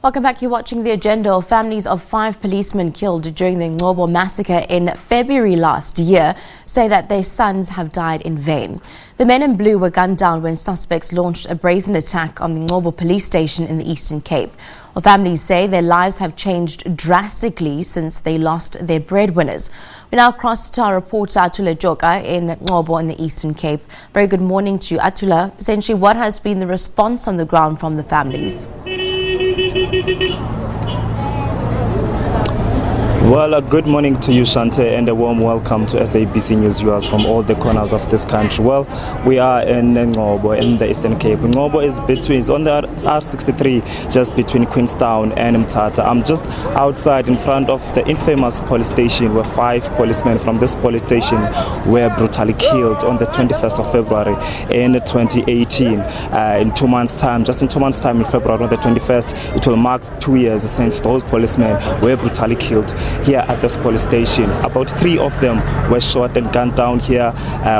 Welcome back. You're watching The Agenda. Families of 5 policemen killed during the Ngcobo massacre in February last year say that their sons have died in vain. The men in blue were gunned down when suspects launched a brazen attack on the Ngcobo police station in the Eastern Cape. Well, families say their lives have changed drastically since they lost their breadwinners. We now cross to our reporter Athule Joka in Ngcobo in the Eastern Cape. Very good morning to you, Athule. Essentially, what has been the response on the ground from the families? Well, good morning to you, Shante, and a warm welcome to SABC News viewers from all the corners of this country. Well, we are in Ngcobo in the Eastern Cape. Ngcobo is on the R63, just between Queenstown and Mthatha. I'm just outside in front of the infamous police station where 5 policemen from this police station were brutally killed on the 21st of February in 2018. In 2 months' time, just in 2 months' time, in February on the 21st, it will mark 2 years since those policemen were brutally killed here at this police station. About 3 of them were shot and gunned down here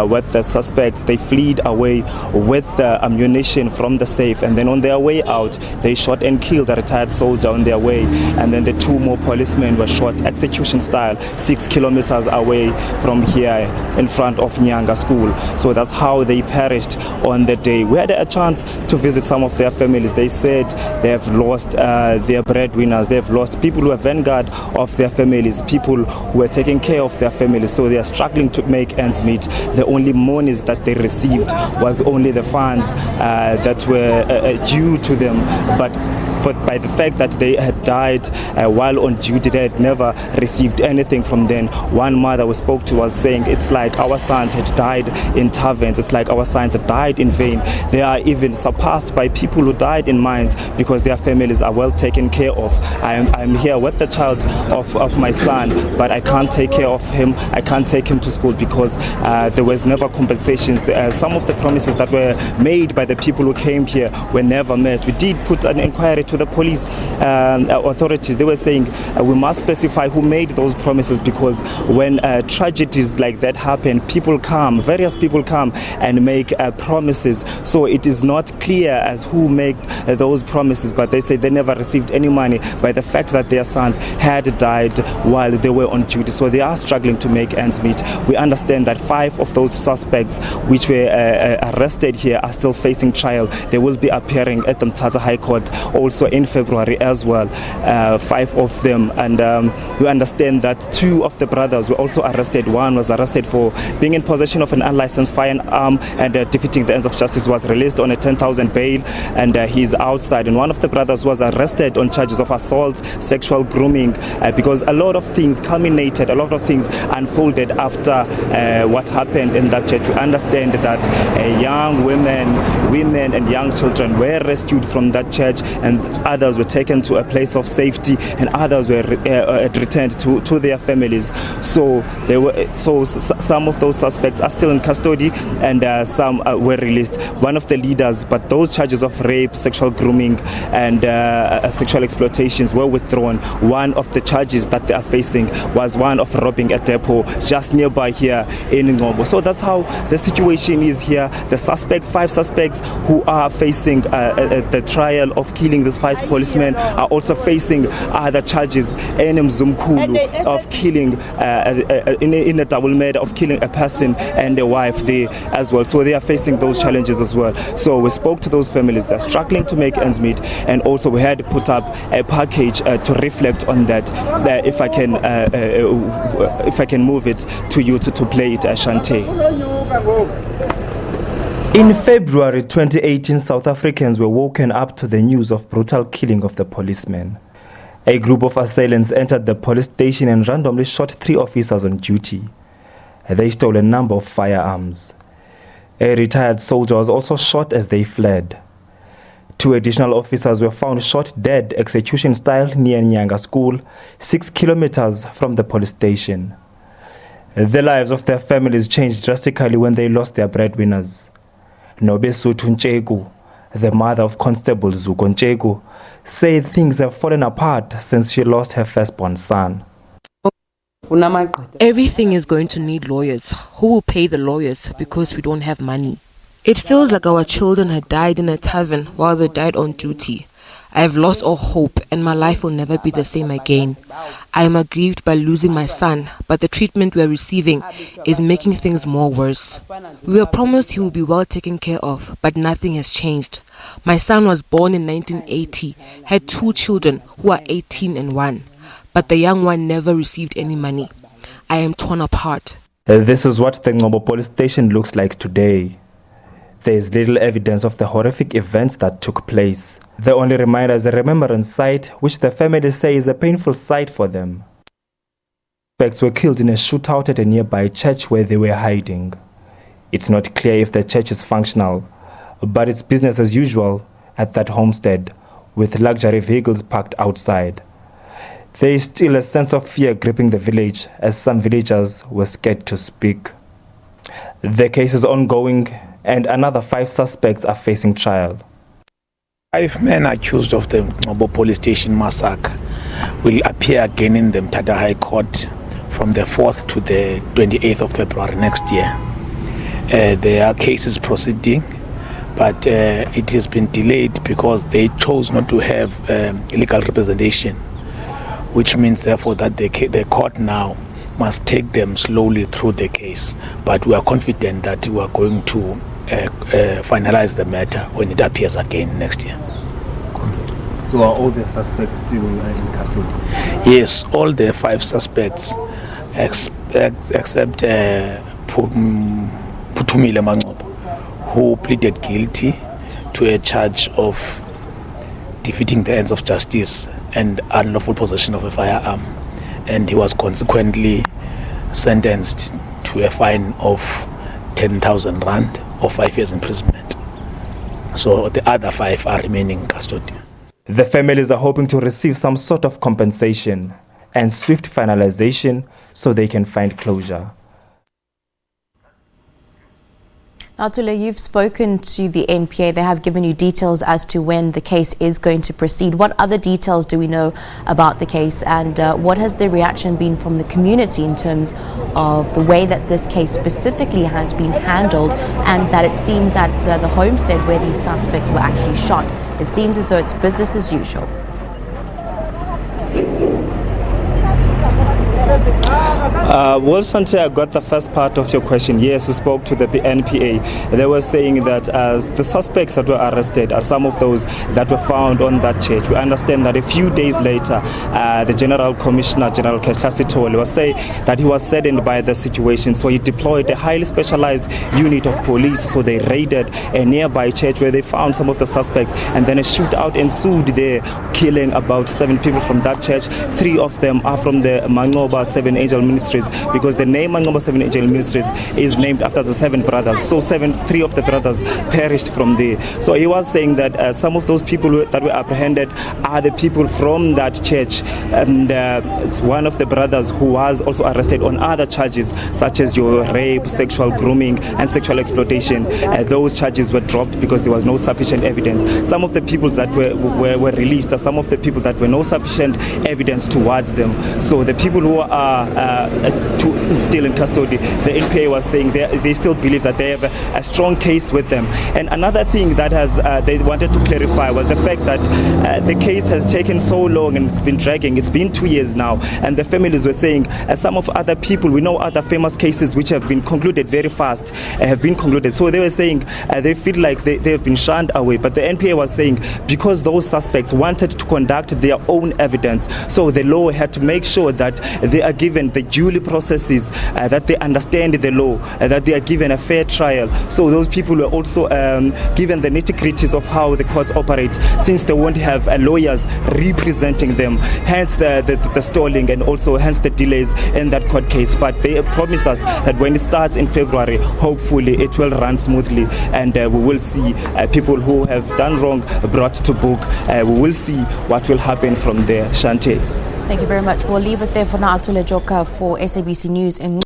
with the suspects. They fled away with the ammunition from the safe, and then on their way out they shot and killed a retired soldier on their way, and then the 2 more policemen were shot execution style 6 kilometers away from here in front of Nyanga School. So that's how they perished on the day. We had a chance to visit some of their families. They said they have lost their breadwinners. They have lost people who are vanguard of their families, people who were taking care of their families, so they are struggling to make ends meet. The only monies that they received was only the funds that were due to them, but by the fact that they had died while on duty, they had never received anything from them. One mother we spoke to was saying it's like our sons had died in taverns, it's like our sons had died in vain. They are even surpassed by people who died in mines because their families are well taken care of. I'm here with the child of my son, but I can't take care of him. I can't take him to school because there was never compensations. Some of the promises that were made by the people who came here were never met. We did put an inquiry to the police authorities. They were saying we must specify who made those promises, because when tragedies like that happen, various people come and make promises. So it is not clear as who made those promises, but they say they never received any money by the fact that their sons had died while they were on duty. So they are struggling to make ends meet. We understand that 5 of those suspects which were arrested here are still facing trial. They will be appearing at the Mthatha High Court also in February as well, 5 of them, and we understand that 2 of the brothers were also arrested. One was arrested for being in possession of an unlicensed firearm and defeating the ends of justice, was released on a 10,000 bail, and he's outside. And one of the brothers was arrested on charges of assault, sexual grooming, because a lot of things culminated, a lot of things unfolded after what happened in that church. We understand that young women and young children were rescued from that church, and others were taken to a place of safety, and others were returned to their families. So some of those suspects are still in custody, and some were released. One of the leaders, but those charges of rape, sexual grooming, and sexual exploitations were withdrawn. One of the charges that they are facing was one of robbing a depot just nearby here in Ngcobo. So that's how the situation is here. The 5 suspects who are facing the trial of killing these 5 policemen are also facing other charges in Ngcobo of killing in a double murder, of killing a person and a wife there as well. So they are facing those challenges as well. So we spoke to those families. They're struggling to make ends meet, and also we had to put up a package to reflect on that. If I can move it to you to play it, Ashante. In February 2018, South Africans were woken up to the news of brutal killing of the policemen. A group of assailants entered the police station and randomly shot 3 officers on duty. They stole a number of firearms. A retired soldier was also shot as they fled. 2 additional officers were found shot dead execution style near Nyanga School, 6 kilometers from the police station. The lives of their families changed drastically when they lost their breadwinners. Ngcobo, the mother of Constable Ngcobo, said things have fallen apart since she lost her firstborn son. Everything is going to need lawyers. Who will pay the lawyers because we don't have money? It feels like our children had died in a tavern while they died on duty. I have lost all hope and my life will never be the same again. I am aggrieved by losing my son, but the treatment we are receiving is making things more worse. We were promised he will be well taken care of, but nothing has changed. My son was born in 1980, had 2 children who are 18 and 1, but the young one never received any money. I am torn apart. This is what the Ngcobo police station looks like today. There is little evidence of the horrific events that took place. The only reminder is a remembrance site, which the family say is a painful sight for them. Suspects were killed in a shootout at a nearby church where they were hiding. It's not clear if the church is functional, but it's business as usual at that homestead, with luxury vehicles parked outside. There is still a sense of fear gripping the village, as some villagers were scared to speak. The case is ongoing, and another 5 suspects are facing trial. 5 men accused of the Ngcobo police station massacre will appear again in the Mthatha High Court from the 4th to the 28th of February next year. There are cases proceeding, but it has been delayed because they chose not to have legal representation, which means therefore that the court now must take them slowly through the case. But we are confident that we are going to finalize the matter when it appears again next year. So are all the suspects still in custody? Yes, all the 5 suspects except Putumile Ngcobo, who pleaded guilty to a charge of defeating the ends of justice and unlawful possession of a firearm, and he was consequently sentenced to a fine of 10,000 rand or 5 years imprisonment. So the other 5 are remaining in custody. The families are hoping to receive some sort of compensation and swift finalization so they can find closure. Athule, you've spoken to the NPA. They have given you details as to when the case is going to proceed. What other details do we know about the case, and what has the reaction been from the community in terms of the way that this case specifically has been handled, and that it seems at the homestead where these suspects were actually shot, it seems as though it's business as usual? Well, Shante, I got the first part of your question. Yes, we spoke to the NPA. They were saying that the suspects that were arrested are some of those that were found on that church. We understand that a few days later, the General Commissioner, General Keslasitole, was saying that he was saddened by the situation, so he deployed a highly specialized unit of police. So they raided a nearby church where they found some of the suspects, and then a shootout ensued there, killing about 7 people from that church. 3 of them are from the Ngcobo 7 Angel Ministries, because the name Ngcobo 7 Angel Ministries is named after the 7 brothers. So 3 of the brothers perished from there. So he was saying that some of those people that were apprehended are the people from that church, and one of the brothers who was also arrested on other charges such as your rape, sexual grooming and sexual exploitation. Those charges were dropped because there was no sufficient evidence. Some of the people that were released are some of the people that were no sufficient evidence towards them. So the people who are still in custody, the NPA was saying they still believe that they have a strong case with them. And another thing that they wanted to clarify was the fact that the case has taken so long and it's been dragging. It's been 2 years now, and the families were saying some of other people, we know other famous cases which have been concluded very fast, have been concluded. So they were saying they feel like they have been shunned away. But the NPA was saying because those suspects wanted to conduct their own evidence, so the law had to make sure that they are given the duly processes, that they understand the law, that they are given a fair trial. So those people were also given the nitty-gritties of how the courts operate, since they won't have lawyers representing them, hence the stalling and also hence the delays in that court case. But they promised us that when it starts in February, hopefully it will run smoothly, and we will see people who have done wrong brought to book. We will see what will happen from there. Shante. Thank you very much. We'll leave it there for now. Athule Joka for SABC News in